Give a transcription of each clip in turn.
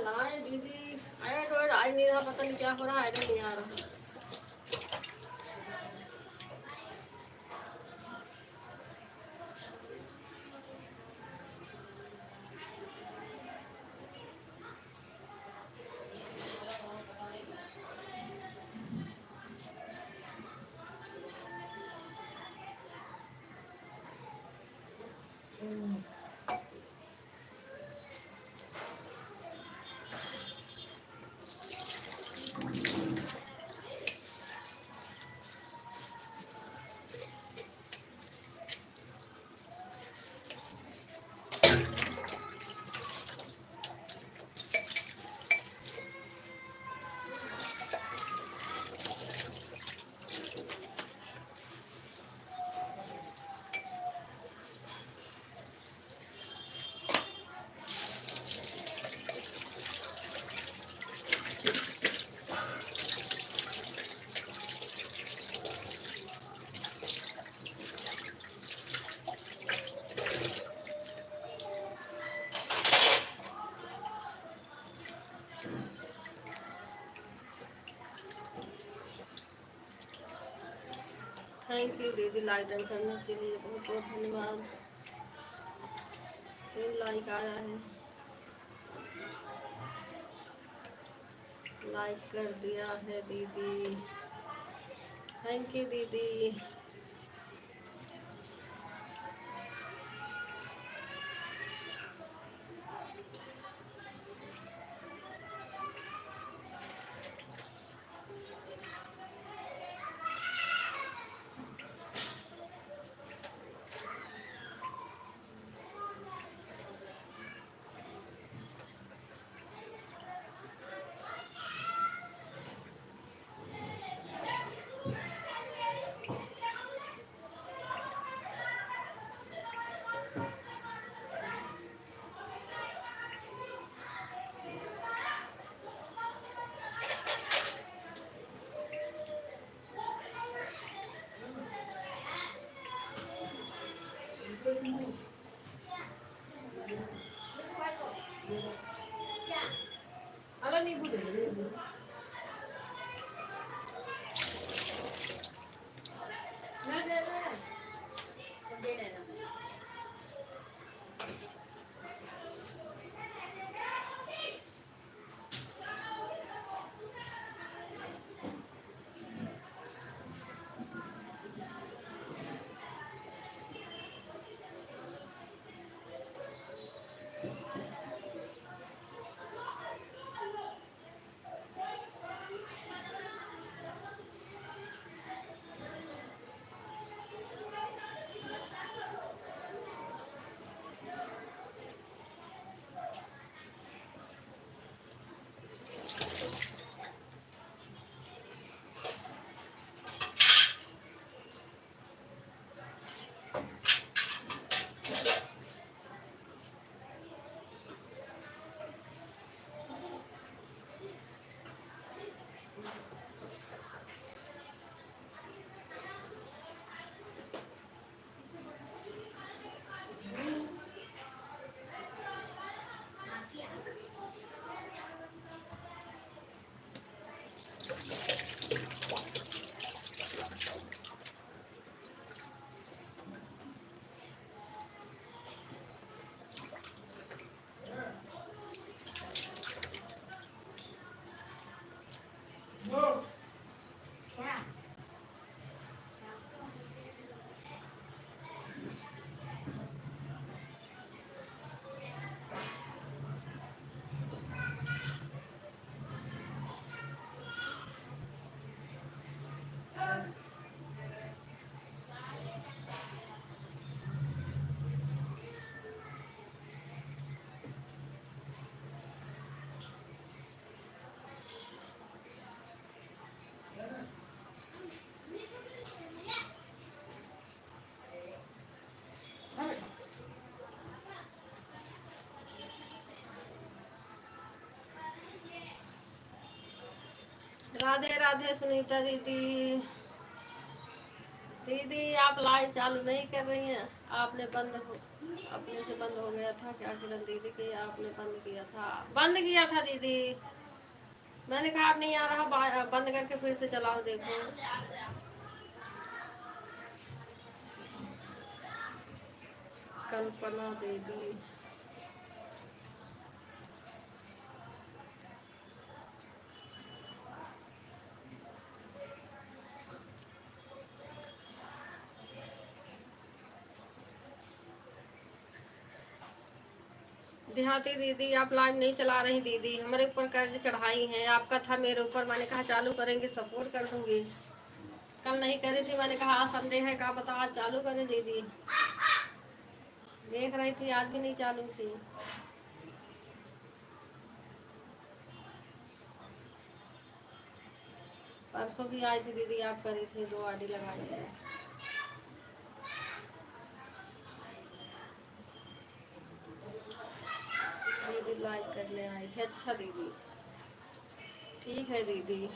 चलाएं दीदी। एंड्रॉइड आ ही नहीं रहा, पता नहीं क्या हो रहा है, एंड्रॉइड नहीं आ रहा। थैंक यू दीदी, लाइक डन करने के लिए बहुत बहुत धन्यवाद। 3 लाइक आया है, लाइक कर दिया है दीदी। थैंक यू दीदी। अरे नींबू दे दो। राधे राधे सुनीता दीदी। दीदी आप लाइव चालू नहीं कर रही हैं, आपने बंद हो अपने से बंद हो गया था क्या किरण दीदी कि आपने बंद किया था? बंद किया था दीदी। मैंने कहा आप नहीं आ रहा, बंद करके फिर से चलाओ देखो। कल्पना देवी। देहाती दीदी आप लाइव नहीं चला रही दीदी, हमारे ऊपर कर्ज चढ़ाई है, आपका था मेरे ऊपर, मैंने कहा चालू करेंगे सपोर्ट कर दूंगी। कल नहीं करी थी, मैंने कहा आज संडे है, कहा पता आज चालू करें दीदी। देख रही थी आज भी नहीं चालू थी। परसों भी आई थी दीदी, आप करी थी, 2 आडी लगाई थी। दीदी लाइक करने आई थी। अच्छा दीदी, ठीक है दीदी।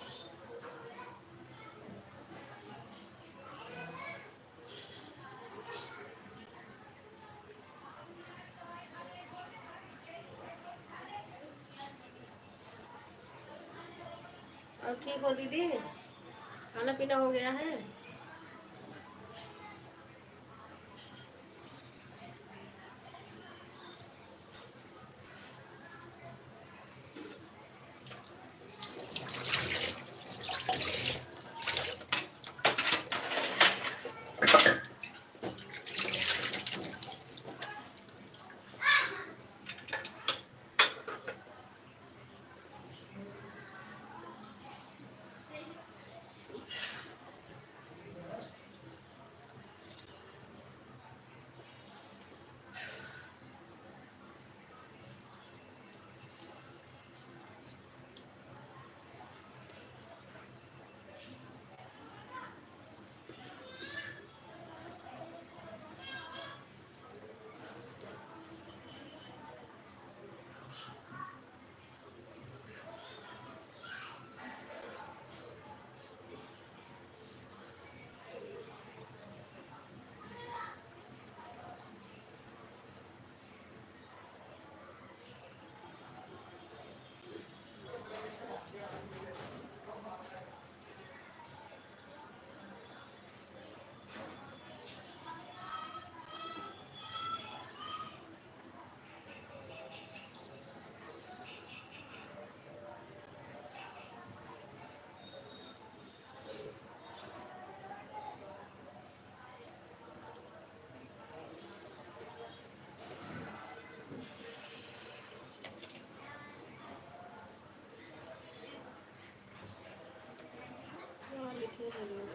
और ठीक हो दीदी? खाना पीना हो गया है? हाँ, लिखे हैं लोग।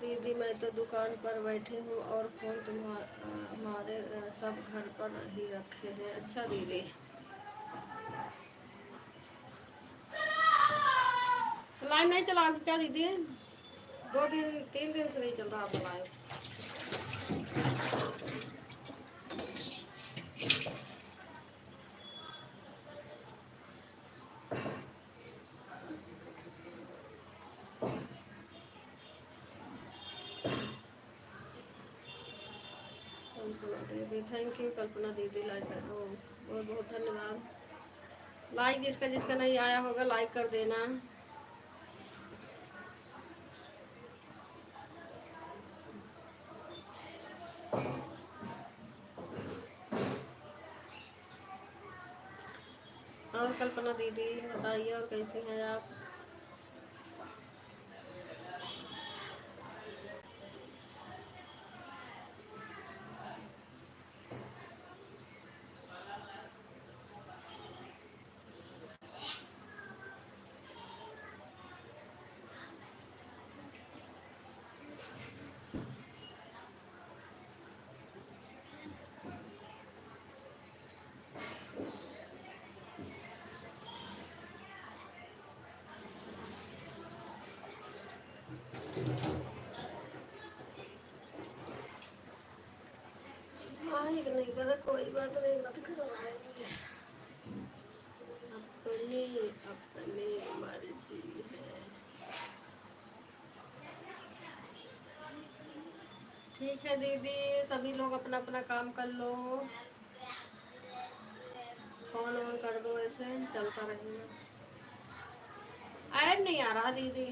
दीदी मैं तो दुकान पर बैठी हूँ और फोन हमारे सब घर पर ही रखे हैं। अच्छा दीदी, तो लाइव नहीं चलाओगी क्या दीदी? 2 दिन 3 दिन से नहीं चल रहा आपका लाइव। कल्पना दीदी, थैंक यू कल्पना दीदी, लाइक कर दो, बहुत बहुत धन्यवाद। लाइक जिसका जिसका नहीं आया होगा लाइक कर देना। और कल्पना दीदी बताइए, और कैसी हैं आप? माइक नहीं करा, कोई बात नहीं, मत करवाइए, अपनी अपनी मर्जी है। ठीक है दीदी, सभी लोग अपना अपना काम कर लो, फोन ऑन कर दो, ऐसे चलता रहेगा। ऐड नहीं आ रहा दीदी।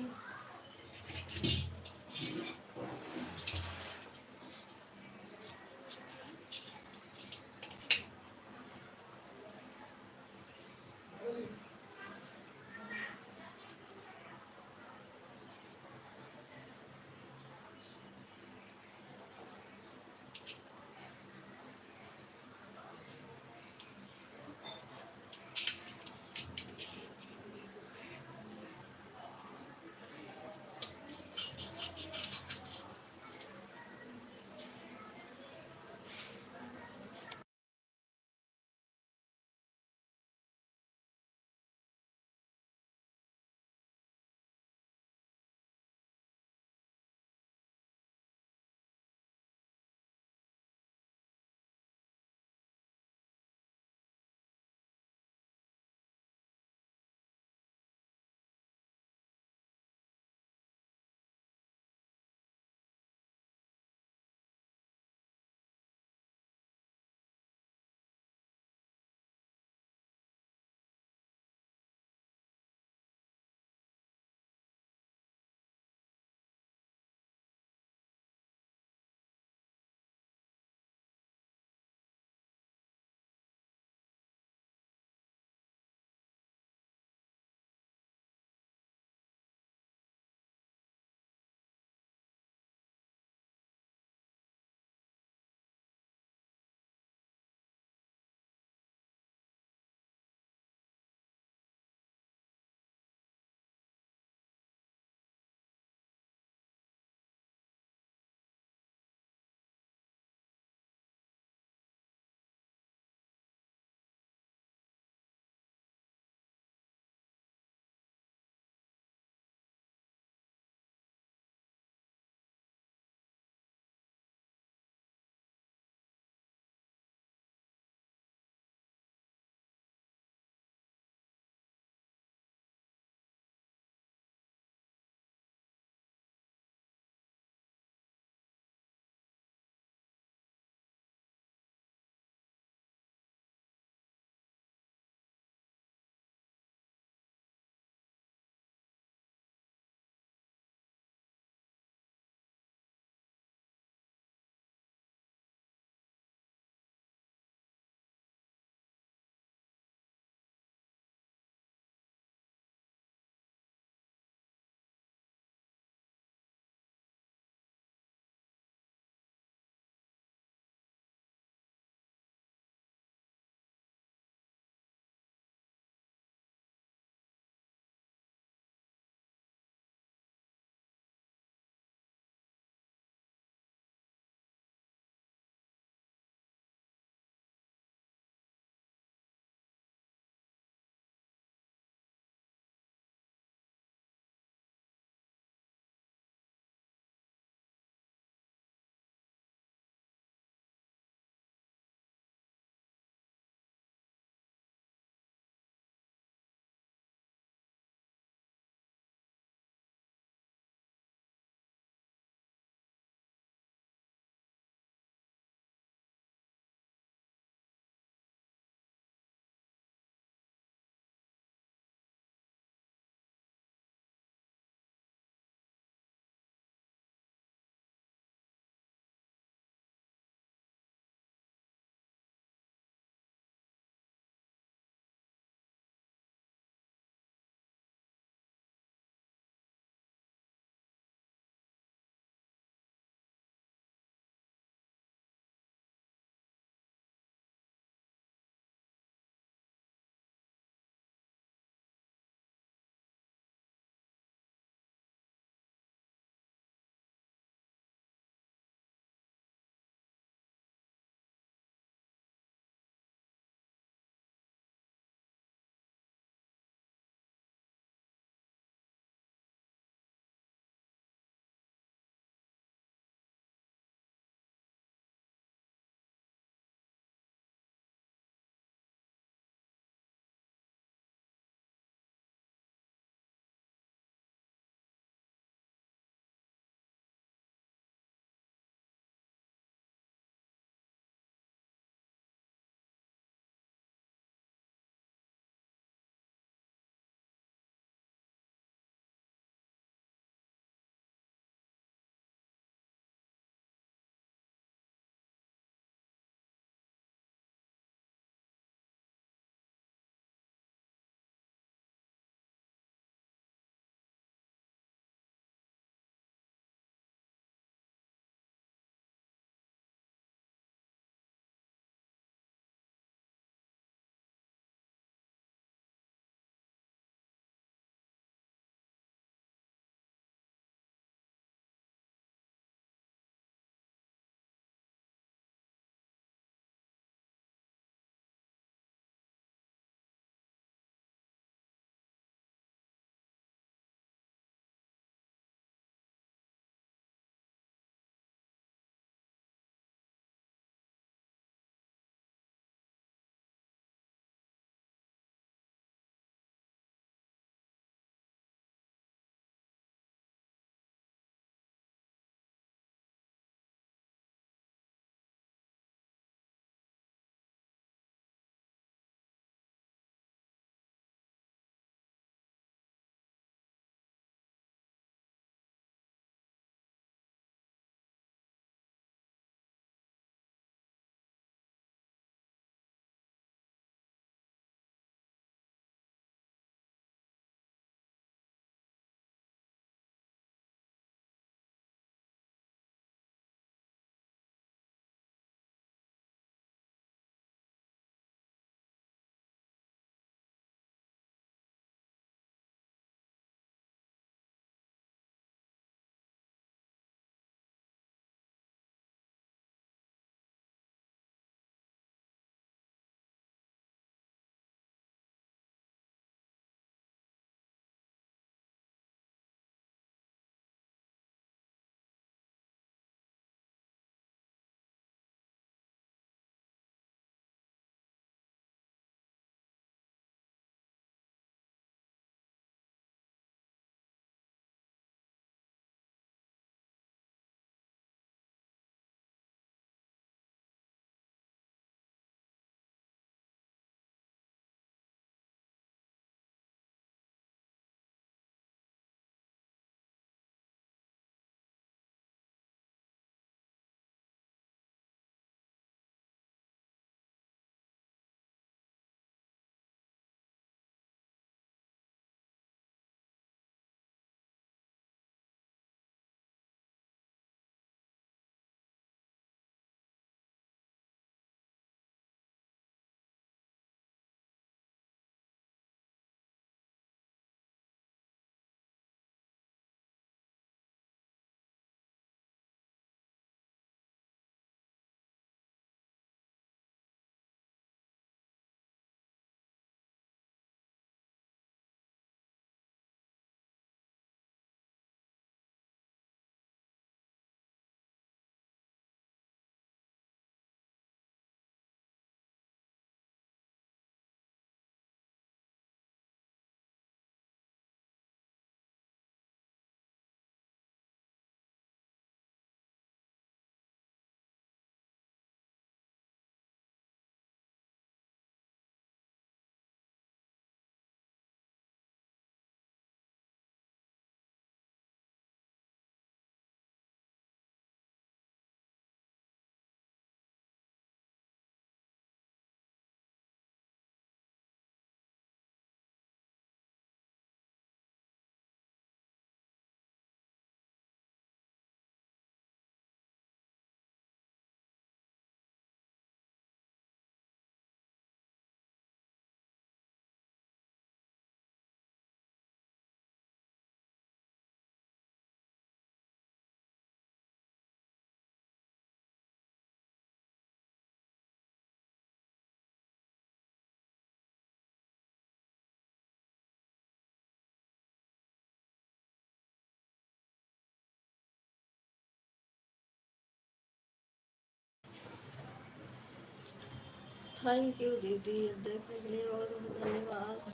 थैंक यू दीदी, देखने के लिए बहुत बहुत धन्यवाद।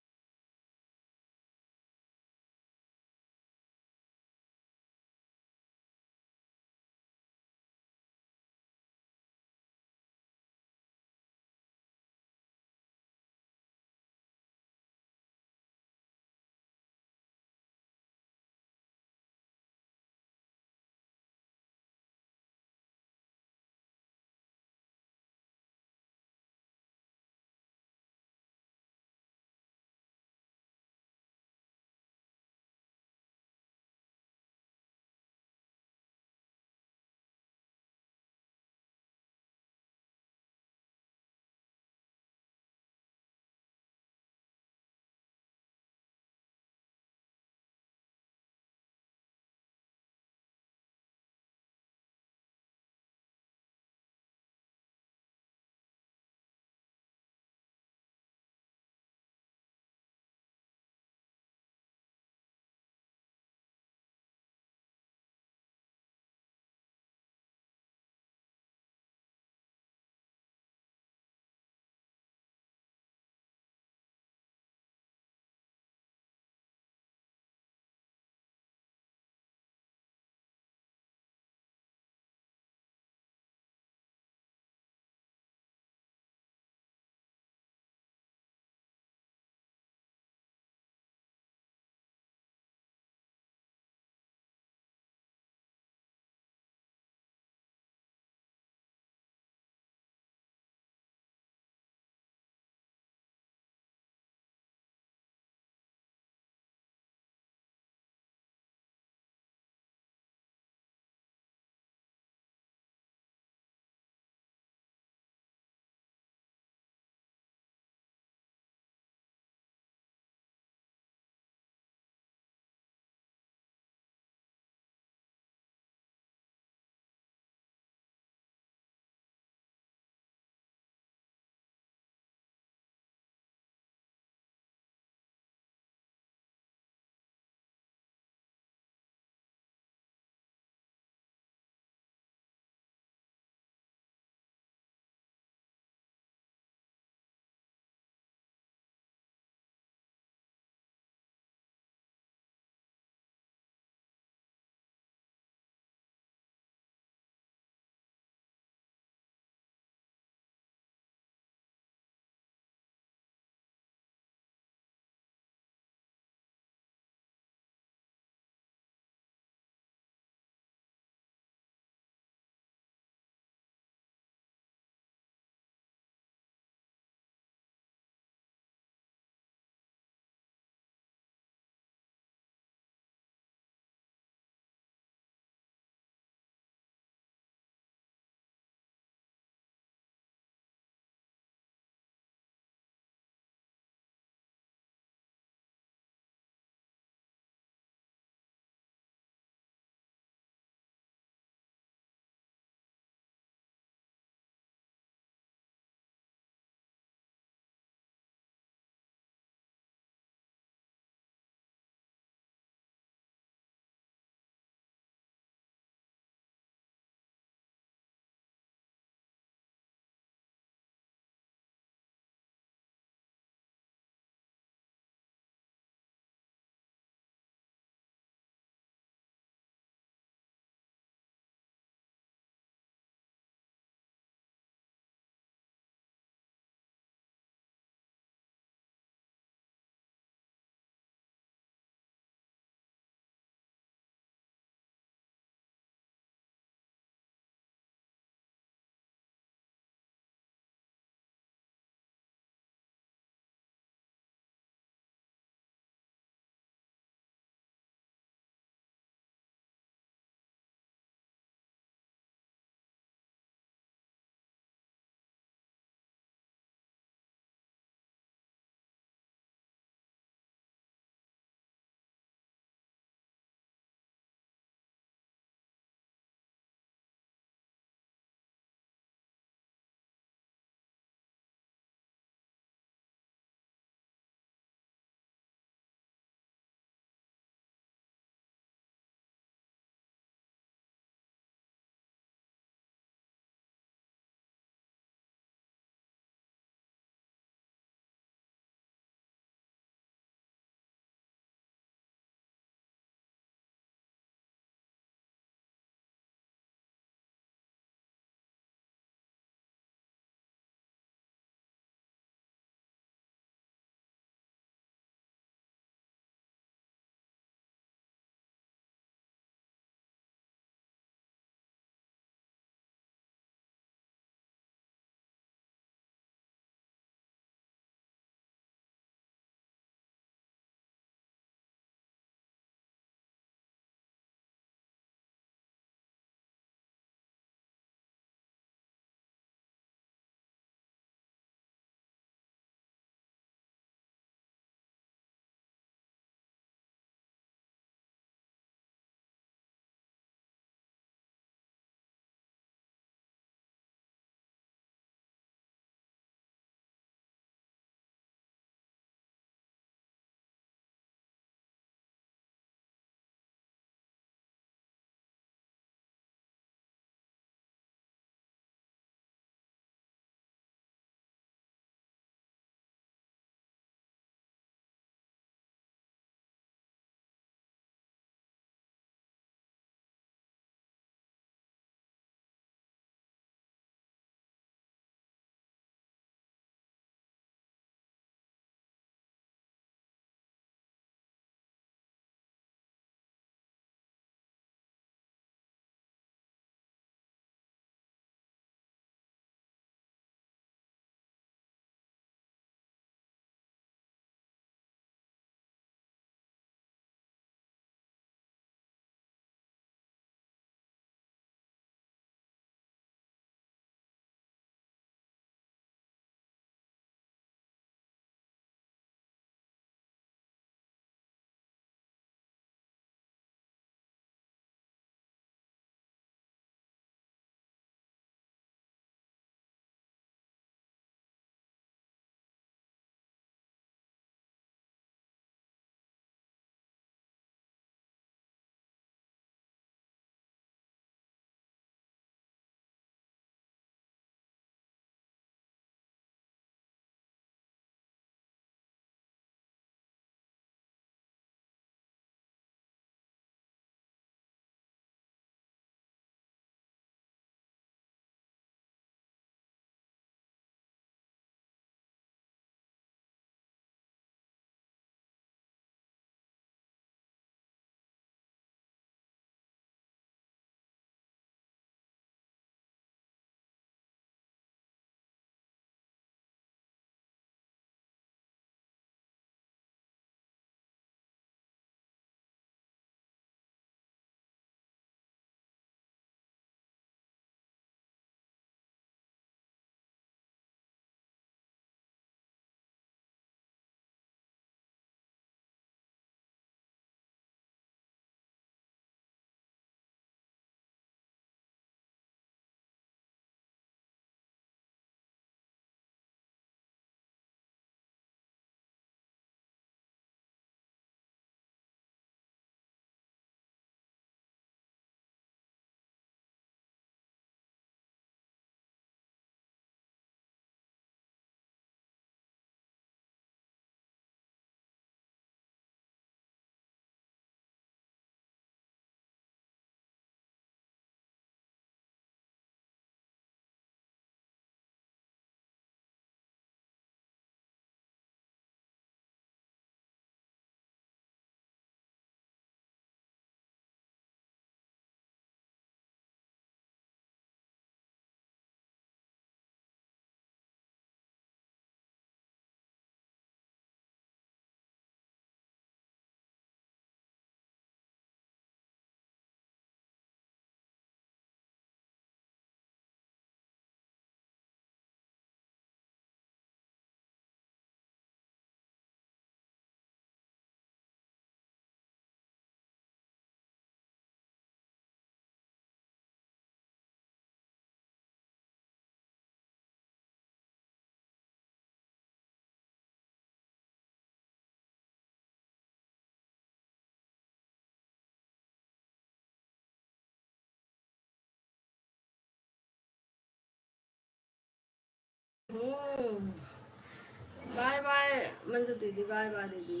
बाय बाय मंजू दीदी, बाय बाय दीदी।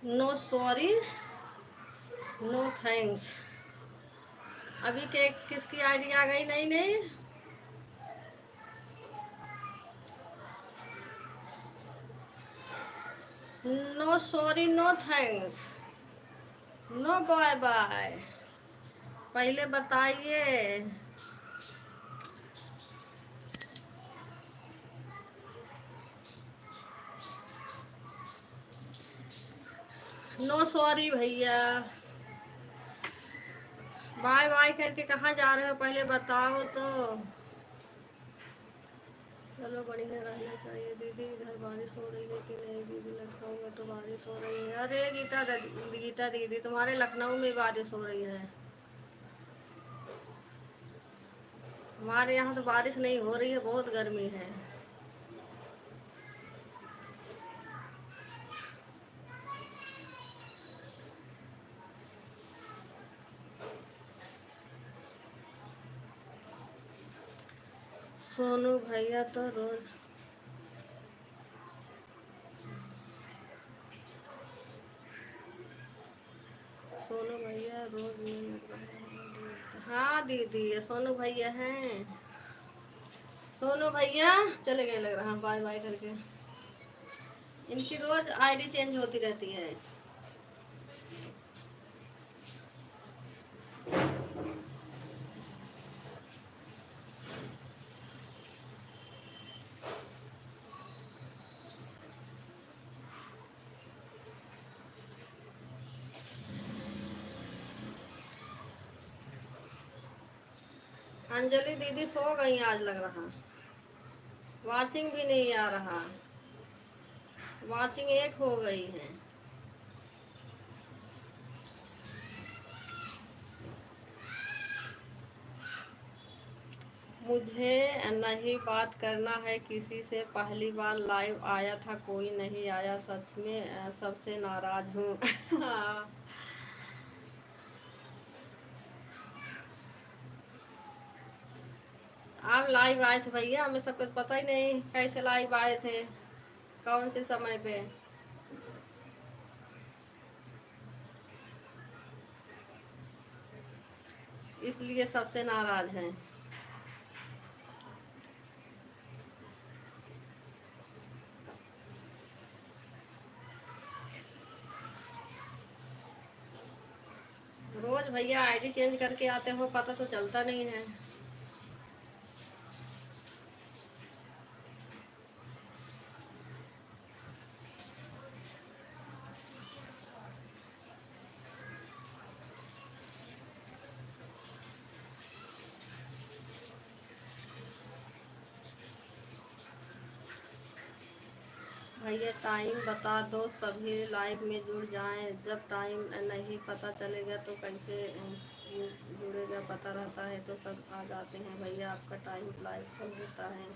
No sorry, no thanks. अभी के किसकी आईडी आ गई? नहीं नहीं, no sorry, no thanks, no bye bye. पहले बताइए। नो सॉरी भैया। बाय बाय करके कहाँ जा रहे हो पहले बताओ तो। चलो बढ़िया रहना चाहिए। दीदी इधर बारिश हो रही है कि नहीं? दीदी लखनऊ में तो बारिश हो रही है। अरे गीता दीदी तुम्हारे लखनऊ में बारिश हो रही है, हमारे यहाँ तो बारिश नहीं हो रही है, बहुत गर्मी है। सोनू भैया तो रोज, सोनू भैया रोज में लग रहा है। हाँ दीदी ये सोनू भैया हैं। सोनू भैया चले गए लग रहा है बाय बाय करके। इनकी रोज आईडी चेंज होती रहती है। अंजलि दीदी सो गई आज लग रहा, वाचिंग भी नहीं आ रहा, वाचिंग एक हो गई है। मुझे नहीं बात करना है किसी से, पहली बार लाइव आया था, कोई नहीं आया, सच में सबसे नाराज हूँ। आप लाइव आए थे भैया, हमें सब कुछ पता ही नहीं कैसे लाइव आए थे, कौन से समय पे। इसलिए सबसे नाराज हैं। रोज भैया आईडी चेंज करके आते हो, पता तो चलता नहीं है। भैया टाइम बता दो, सभी लाइव में जुड़ जाएं। जब टाइम नहीं पता चलेगा तो कैसे जुड़ेगा? पता रहता है तो सब आ जाते हैं। भैया आपका टाइम लाइव कब होता है?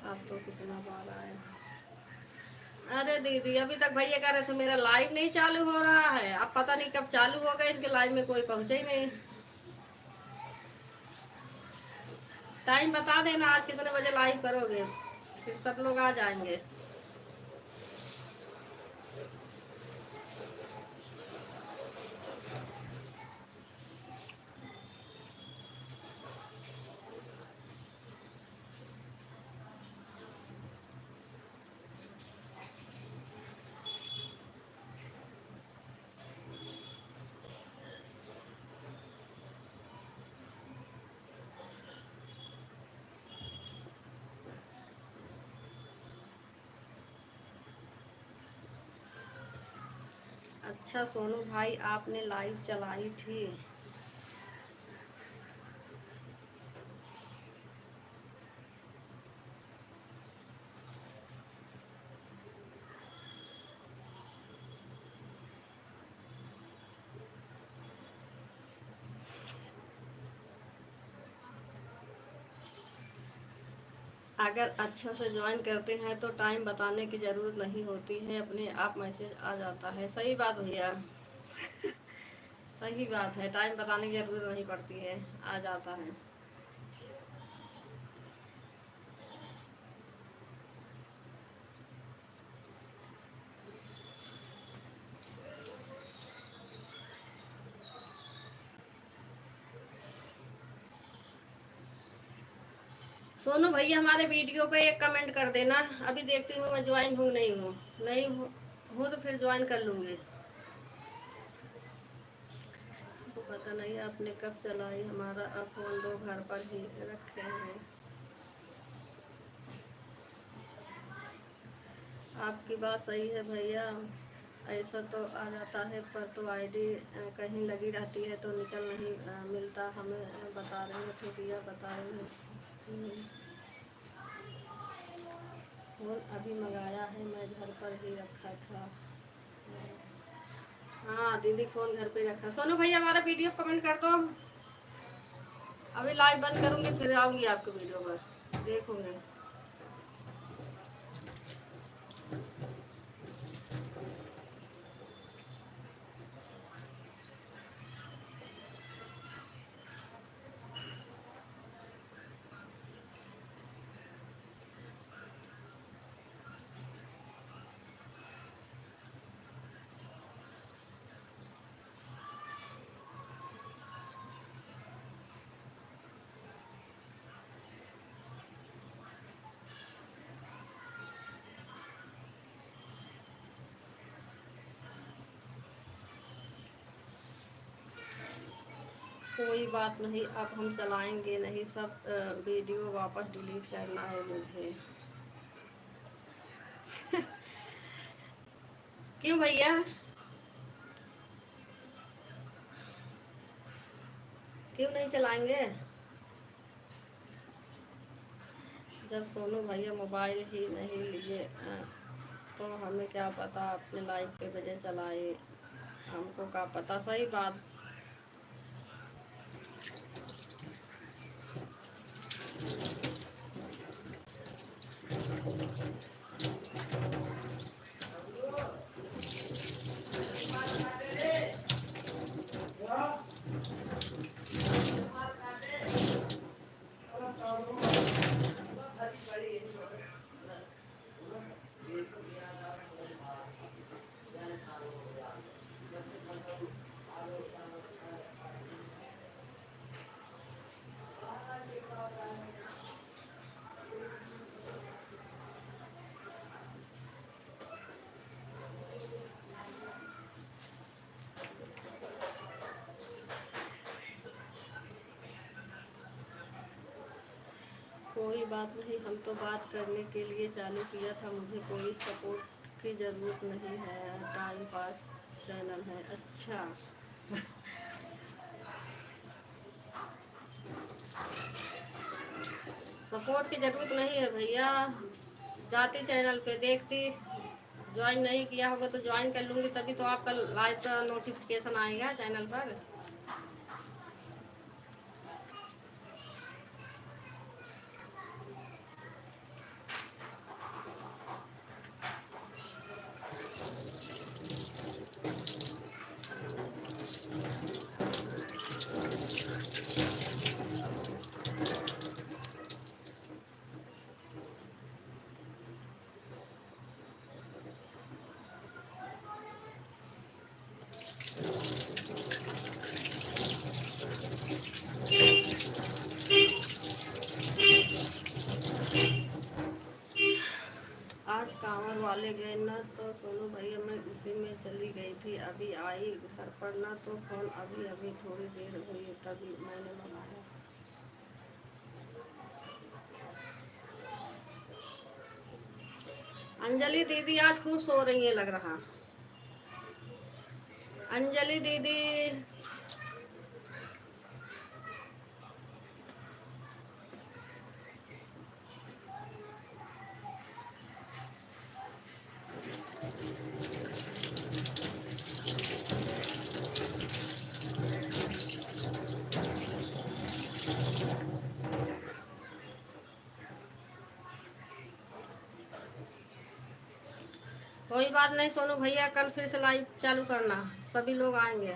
आप तो कितना बार आए। अरे दीदी अभी तक भैया कह रहे थे मेरा लाइव नहीं चालू हो रहा है, अब पता नहीं कब चालू हो गए, इनके लाइव में कोई पहुंचे ही नहीं। टाइम बता देना आज कितने बजे लाइव करोगे, फिर सब लोग आ जाएंगे। अच्छा सोनू भाई आपने लाइव चलाई थी? अगर अच्छा से ज्वाइन करते हैं तो टाइम बताने की ज़रूरत नहीं होती है, अपने आप मैसेज आ जाता है। सही बात भैया, सही बात है, टाइम बताने की ज़रूरत नहीं पड़ती है, आ जाता है। सोनू भैया हमारे वीडियो पे एक कमेंट कर देना। अभी देखती हूँ मैं ज्वाइन हूँ नहीं हूँ। नहीं हूँ तो फिर ज्वाइन कर लूँगी। तो पता नहीं आपने कब चलाई, हमारा फोन दो घर पर ही रखे हैं। आपकी बात सही है भैया, ऐसा तो आ जाता है पर तो आईडी कहीं लगी रहती है तो निकल नहीं मिलता हमें। बता रहे थे भैया, बता रहे थे। फोन अभी मंगाया है, मैं घर पर ही रखा था। हाँ दीदी फोन घर पे रखा। सोनू भैया हमारा वीडियो कमेंट कर दो। अभी लाइव बंद करूँगी फिर आऊँगी आपके वीडियो पर देखूँगी। कोई बात नहीं, अब हम चलाएंगे नहीं, सब वीडियो वापस डिलीट करना है मुझे। क्यों भैया, क्यों नहीं चलाएंगे? जब सोनू भैया मोबाइल ही नहीं लिए तो हमें क्या पता अपने लाइफ पे वजह चलाए, हमको क्या पता। सही बात। कोई बात नहीं, हम तो बात करने के लिए चालू किया था, मुझे कोई सपोर्ट की ज़रूरत नहीं है, टाइम पास चैनल है। अच्छा सपोर्ट की ज़रूरत नहीं है भैया, जाती चैनल पे देखती। ज्वाइन नहीं किया होगा तो ज्वाइन कर लूँगी, तभी तो आपका लाइव का नोटिफिकेशन आएगा चैनल पर। आज कांवर वाले गए ना तो सोनू भैया मैं उसी में चली गई थी, अभी आई घर पर ना तो फोन अभी अभी थोड़ी देर हुई तभी मैंने मंगाया। अंजलि दीदी आज खूब सो रही है लग रहा। अंजलि दीदी कोई बात नहीं सोनू भैया, कल फिर से लाइव चालू करना, सभी लोग आएंगे।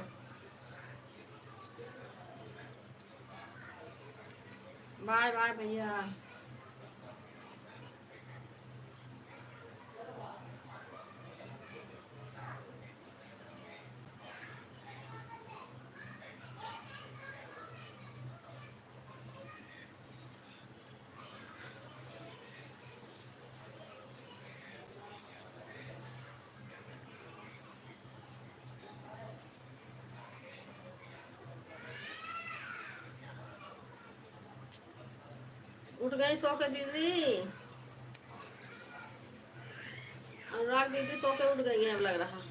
बाय बाय भैया। उठ गई सो के दीदी? अनुराग दीदी सो के उठ गई है लग रहा।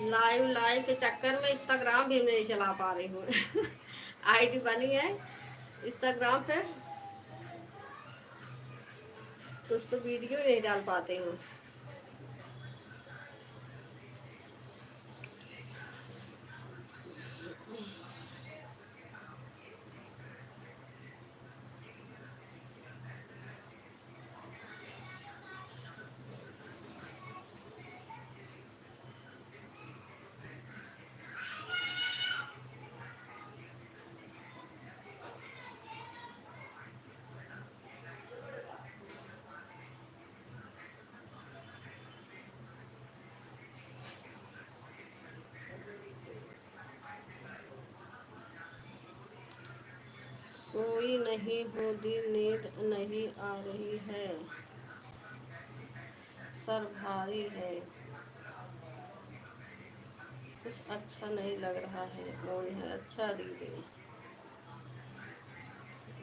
लाइव लाइव के चक्कर में इंस्टाग्राम भी नहीं चला पा रही हूँ। आईडी बनी है इंस्टाग्राम पे, तो उस पर वीडियो नहीं डाल पाती हूँ। सोई नहीं हूँ दी, नींद नहीं आ रही है, सर भारी है, कुछ अच्छा नहीं लग रहा है, कौन है? अच्छा दीदी,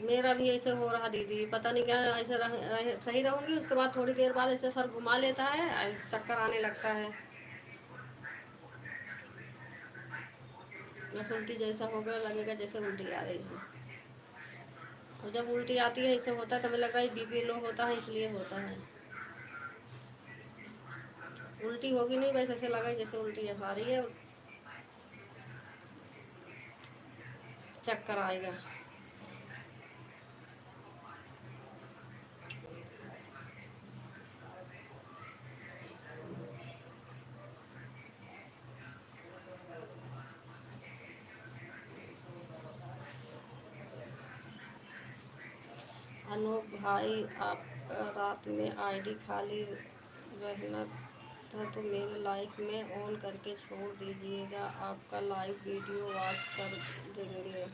मेरा भी ऐसे हो रहा दीदी, पता नहीं क्या, ऐसे सही रहूंगी, उसके बाद थोड़ी देर बाद ऐसे सर घुमा लेता है, चक्कर आने लगता है, बस उल्टी जैसा होगा, लगेगा जैसे उल्टी आ रही है। और जब उल्टी आती है ऐसे होता है तो हमें लग रहा है बीपी लो होता है, इसलिए होता है। उल्टी होगी नहीं, बस ऐसे लगा जैसे उल्टी आ रही है, चक्कर आएगा। अनूप भाई, आपका रात में आईडी खाली रहना था तो मेरे लाइफ में ऑन करके छोड़ दीजिएगा, आपका लाइव वीडियो वॉच कर देंगे।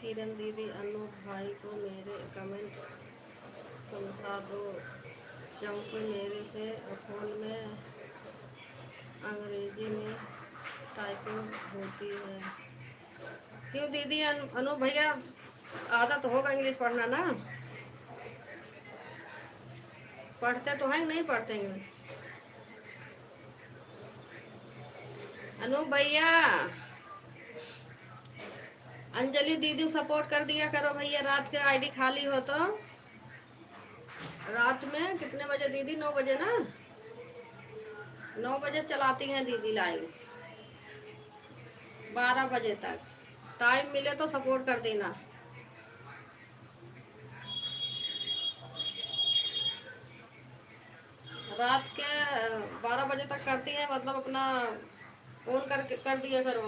किरण दीदी, अनूप भाई को मेरे कमेंट समझा दो, क्योंकि मेरे से फ़ोन में अंग्रेजी में टाइपिंग होती है। क्यों दीदी? अनूप भैया, आदत तो होगा इंग्लिश पढ़ना ना? पढ़ते तो हैं, नहीं पढ़ते इंग्लिश? अनूप भैया, अंजलि दीदी सपोर्ट कर दिया करो भैया, रात के आईडी खाली हो तो। रात में कितने बजे दीदी? 9 बजे ना? 9 बजे चलाती हैं दीदी लाइव, 12 बजे तक। टाइम मिले तो सपोर्ट कर देना। रात के 12 बजे तक करती हैं, मतलब अपना फोन करके कर दिया करो।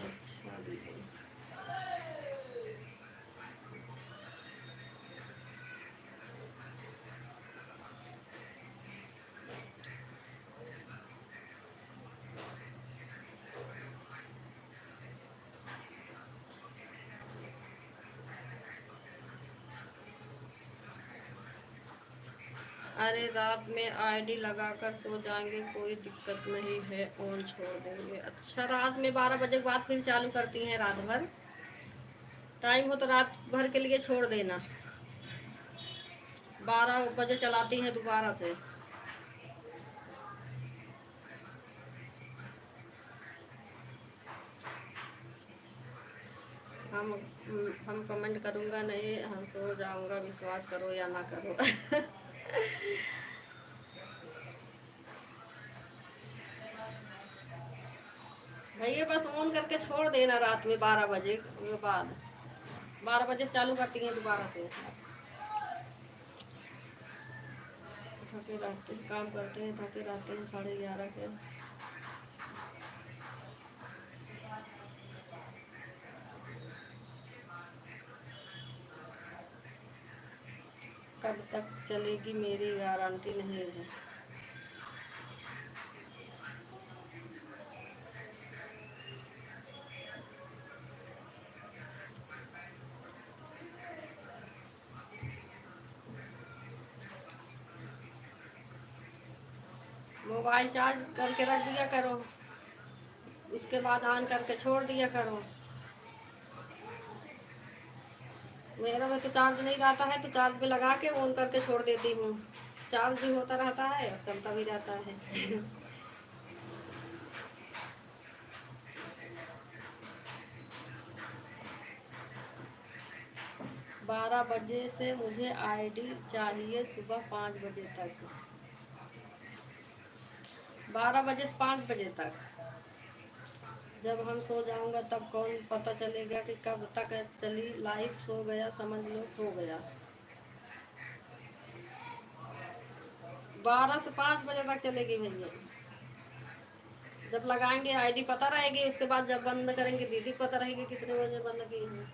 अच्छा दीदी, अरे रात में आईडी लगाकर सो जाएंगे, कोई दिक्कत नहीं है, ऑन छोड़ देंगे। अच्छा, रात में 12 बजे के बाद फिर चालू करती हैं रात भर? टाइम हो तो रात भर के लिए छोड़ देना, 12 बजे चलाती हैं दोबारा से। हम कमेंट करूँगा नहीं, हम सो जाऊँगा, विश्वास करो या ना करो। भैया बस ऑन करके छोड़ देना रात में 12 बजे के बाद, 12 बजे से चालू करती हैं दोबारा से। थके रहते हैं, काम करते हैं, थके रहते हैं 11:30 के। कब तक चलेगी मेरी गारंटी नहीं है। मोबाइल चार्ज करके रख दिया करो, उसके बाद ऑन करके छोड़ दिया करो। मेरा में तो चार्ज नहीं रहता है, तो चार्ज पे लगा के ऑन करके छोड़ देती हूँ। चार्ज भी होता रहता है और चलता भी रहता है। 12 बजे से मुझे आईडी चाहिए सुबह 5 बजे तक। 12 बजे से 5 बजे तक। जब हम सो जाऊंगा तब कौन पता चलेगा कि कब तक चली लाइफ, सो गया समझ लो हो गया। 12 से 5 बजे तक चलेगी भैया। जब लगाएंगे आईडी पता रहेगी, उसके बाद जब बंद करेंगे दीदी को पता रहेगी कितने बजे बंद की है।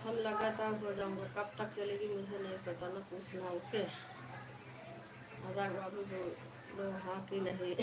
हम लगातार सो जाऊंगा, कब तक चलेगी मुझे नहीं पता, ना पूछना। ओके आधा बाबू बोलो हाँ कि नहीं।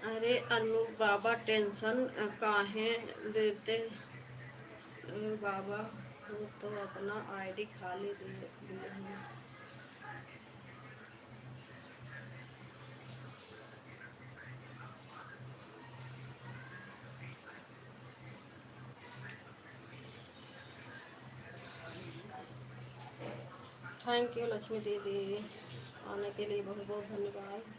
अरे अनु बाबा टेंशन काहे देते बाबा, वो तो अपना आईडी खाली दिए हैं। थैंक यू लक्ष्मी दीदी, आने के लिए बहुत बहुत धन्यवाद।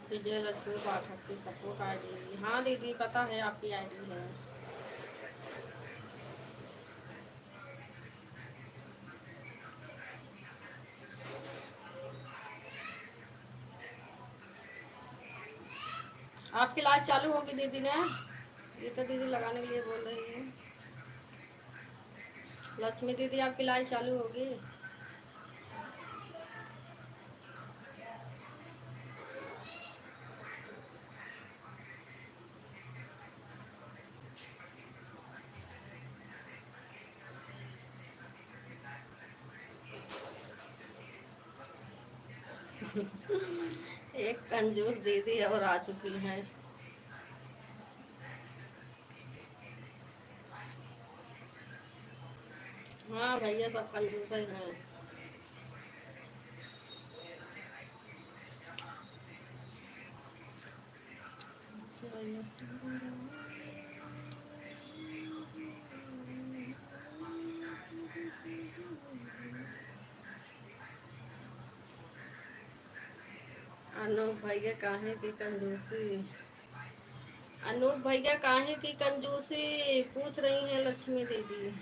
विजय लक्ष्मी पाठक की सपोर्ट आईडी, हाँ दीदी पता है आपकी आईडी है। आपकी लाइव चालू होगी दीदी ने, ये तो दीदी लगाने के लिए बोल रही है। लक्ष्मी दीदी आपकी लाइव चालू होगी। एक कंजूस दीदी और आ चुकी है। हाँ भैया सब कंजूस ही हैं। अनूप भैया काहे की कंजूसी। अनूप भैया काहे की कंजूसी पूछ रही हैं लक्ष्मी दीदी।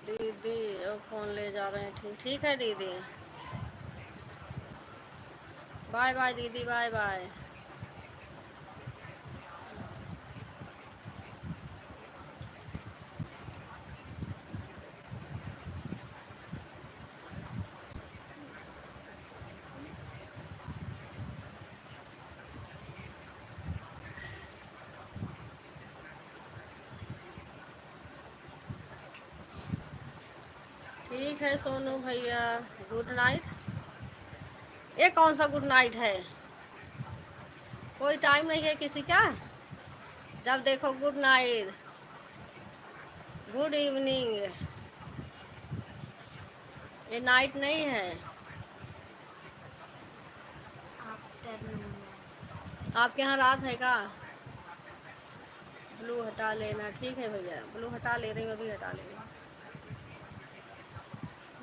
दीदी फ़ोन ले जा रहे हैं। ठीक ठीक है दीदी। बाय बाय दीदी, बाय बाय। ठीक है सोनू भैया, गुड नाइट। ये कौन सा गुड नाइट है? कोई टाइम नहीं है किसी का? जब देखो गुड नाइट, गुड इवनिंग, ये नाइट नहीं है। आपके यहाँ रात है का? ब्लू हटा लेना। ठीक है भैया, ब्लू हटा ले रही हूँ, अभी हटा ले रही हूँ।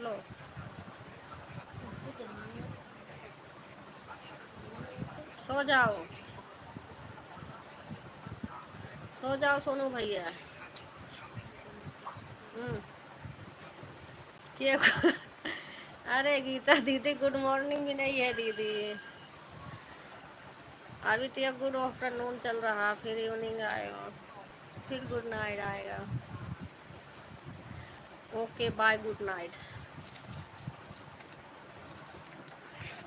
लो, सो जाओ, सो जाओ सोनू भैया। क्या? अरे गीता दीदी गुड मॉर्निंग भी नहीं है दीदी। अभी तो ये गुड आफ्टरनून चल रहा, फिर इवनिंग आएगा, फिर गुड नाइट आएगा। Okay bye, good night.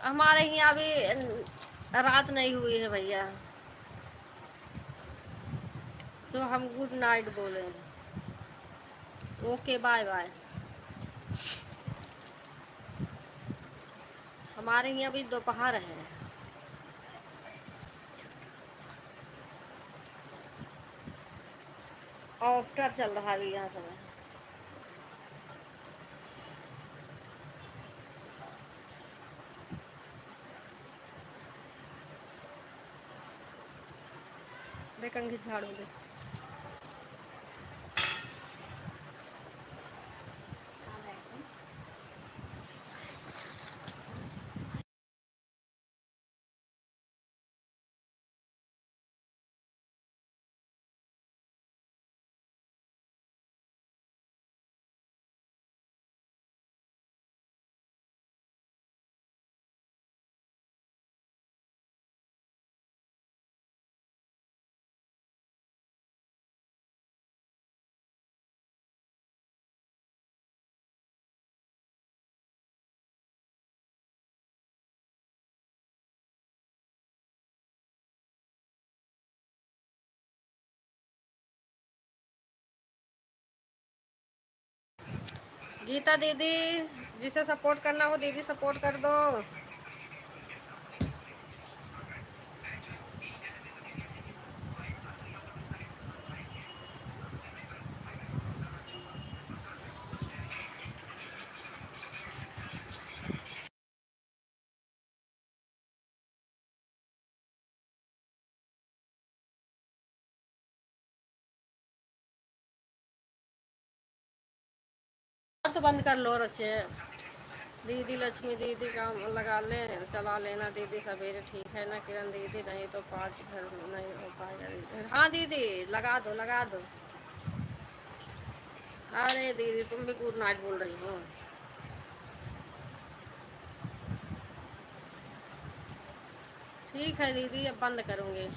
हमारे यहाँ अभी रात नहीं हुई है भैया, तो हम गुड नाइट बोले। Okay bye bye. हमारे यहाँ अभी दोपहर है। आफ्टर चल रहा है अभी यहाँ समय। देख कंघी झाड़ू दे। गीता दीदी, जिसे सपोर्ट करना हो दीदी सपोर्ट कर दो। तो बंद कर लो रचे। दीदी लक्ष्मी दीदी काम लगा ले, चला लेना दीदी सवेरे। ठीक है ना किरण दीदी? नहीं तो 5 घर नहीं हो पाएगा दीदी। हाँ दीदी लगा दो, लगा दो। अरे दीदी तुम भी गुड नाइट बोल रही हो। ठीक है दीदी, अब बंद करूँगी।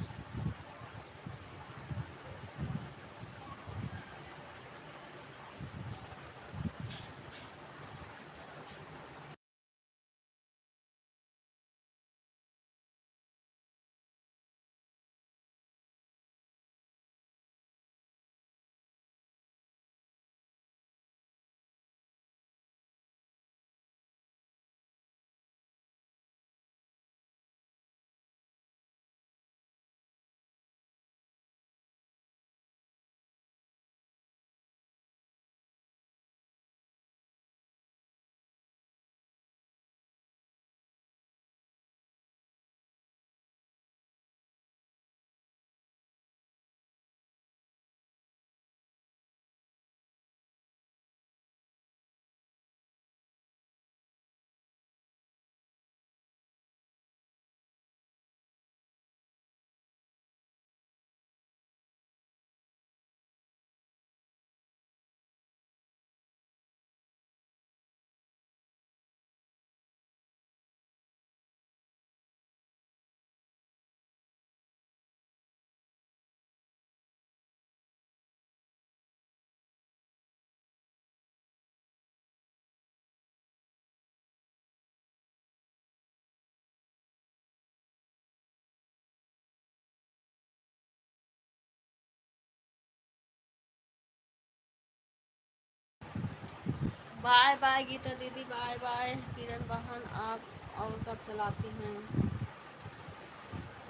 बाय बाय गीता दीदी, बाय बाय। किरण बहन आप और कब चलाती हैं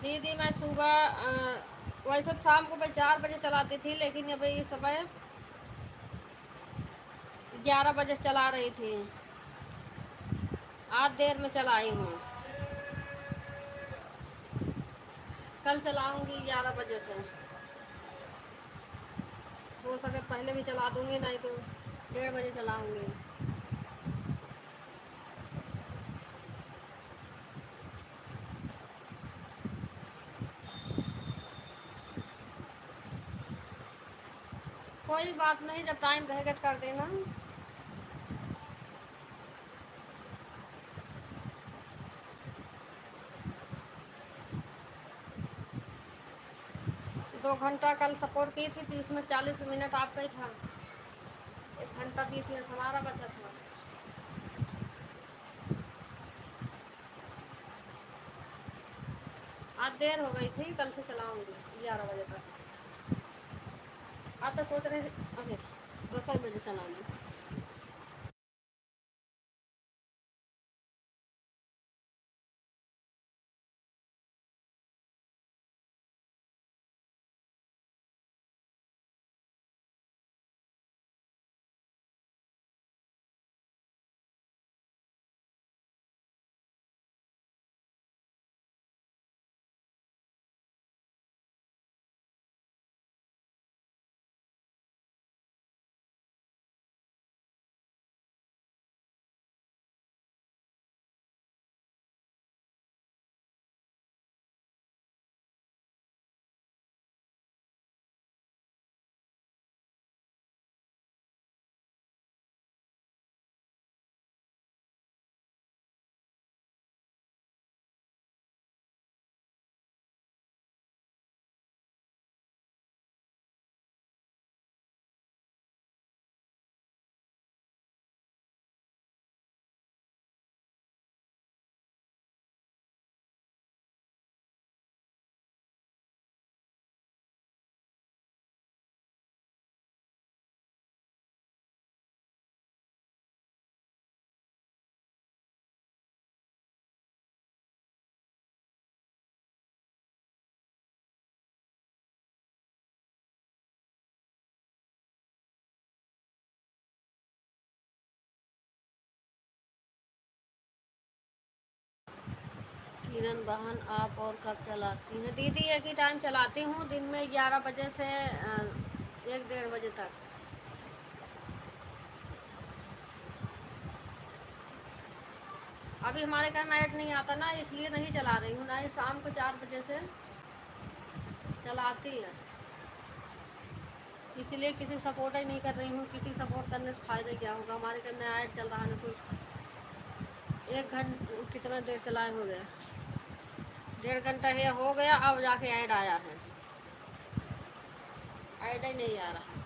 दीदी? मैं सुबह वैसे तो शाम को मैं 4 बजे चलाती थी, लेकिन अभी इस समय 11 बजे चला रही थी। आज देर में चलाई हूँ। कल चलाऊंगी 11 बजे से। हो सके पहले भी चला दूंगी, नहीं तो 1:30 बजे चलाऊंगी। कोई बात नहीं, जब टाइम रहेगा तो कर देना। 2 घंटा कल सपोर्ट की थी, तो इसमें 40 मिनट आपका ही था। 1 घंटा 20 मिनट हमारा बचा था। आज देर हो गई थी, कल से चलाऊंगी 11 बजे तक। आज तो सोच रहे थे अभी 10 बजे चलाऊंगी। किरण बहन आप और कब चलाती हैं दीदी? एक ही टाइम चलाती हूँ, दिन में 11 बजे से 1 1:30 बजे तक। अभी हमारे घर नेट नहीं आता ना, इसलिए नहीं चला रही हूँ। नहीं, शाम को 4 बजे से चलाती है, इसलिए किसी सपोर्ट ही नहीं कर रही हूँ। किसी सपोर्ट करने से फ़ायदा क्या होगा? हमारे घर में ऐड चल रहा है ना कुछ। 1 घंटा कितना देर चलाए हो गया? 1.5 घंटा है हो गया, अब जाके ऐड आया है। ऐड ही नहीं आ रहा।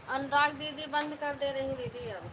अनुराग दीदी बंद कर दे रही दीदी अब।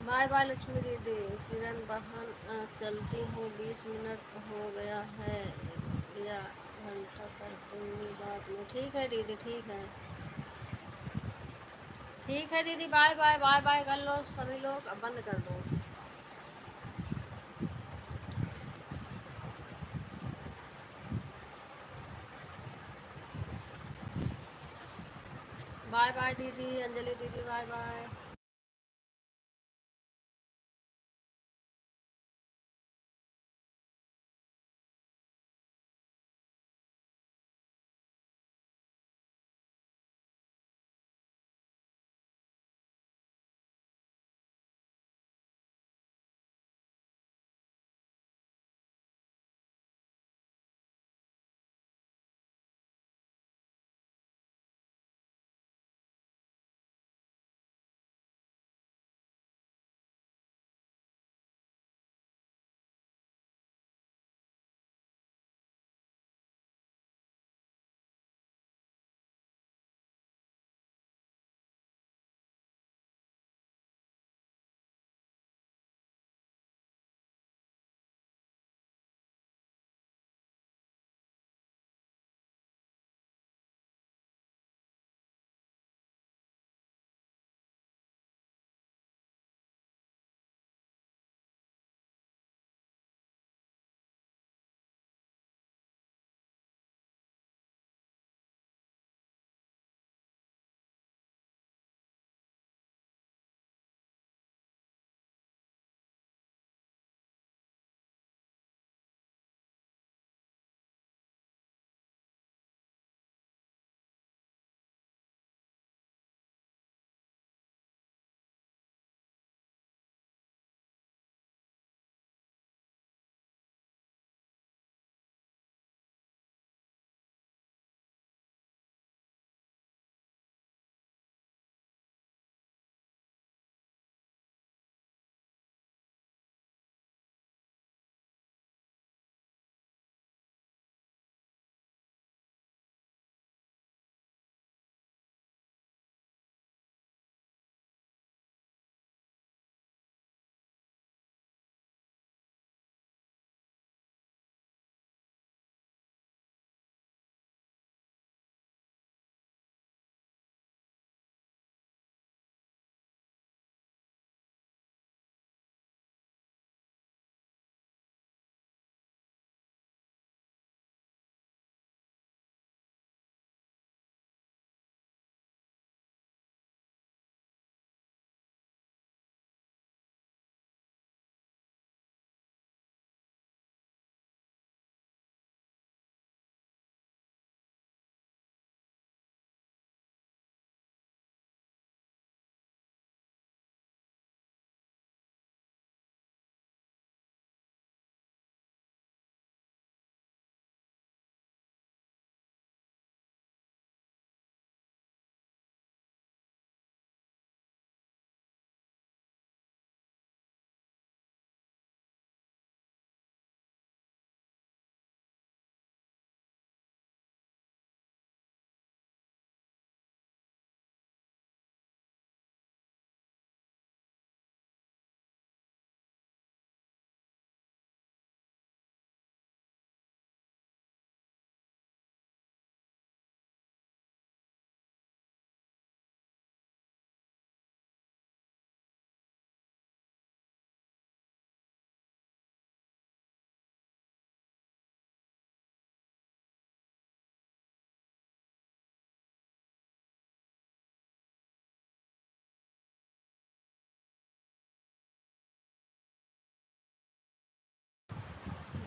बाय बाय लक्ष्मी दीदी। किरण बहन चलती हूँ, 20 मिनट हो गया है या घंटा कर दूँगी बाद में। ठीक है दीदी, ठीक है। ठीक है दीदी, बाय बाय बाय बाय कर लो सभी लोग, अब बंद कर दो। बाय बाय दीदी, अंजलि दीदी बाय बाय।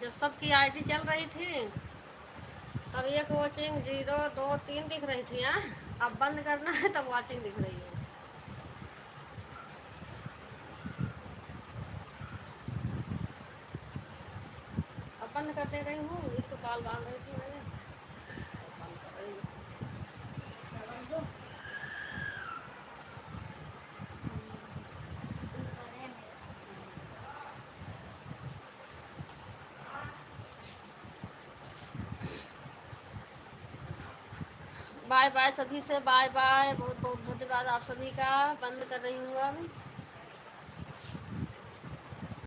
जब सबकी आईडी चल रही थी तब एक वॉचिंग 0 2 3 दिख रही थी। हाँ, अब बंद करना है तब वॉचिंग दिख रही है। अब बंद कर दे रही हूँ, इसको बाल बांध रही थी मैंने, बंद कर रही हूँ। बाय बाय सभी से, बाय बाय, बहुत बहुत धन्यवाद आप सभी का। बंद कर रही हूँ अभी।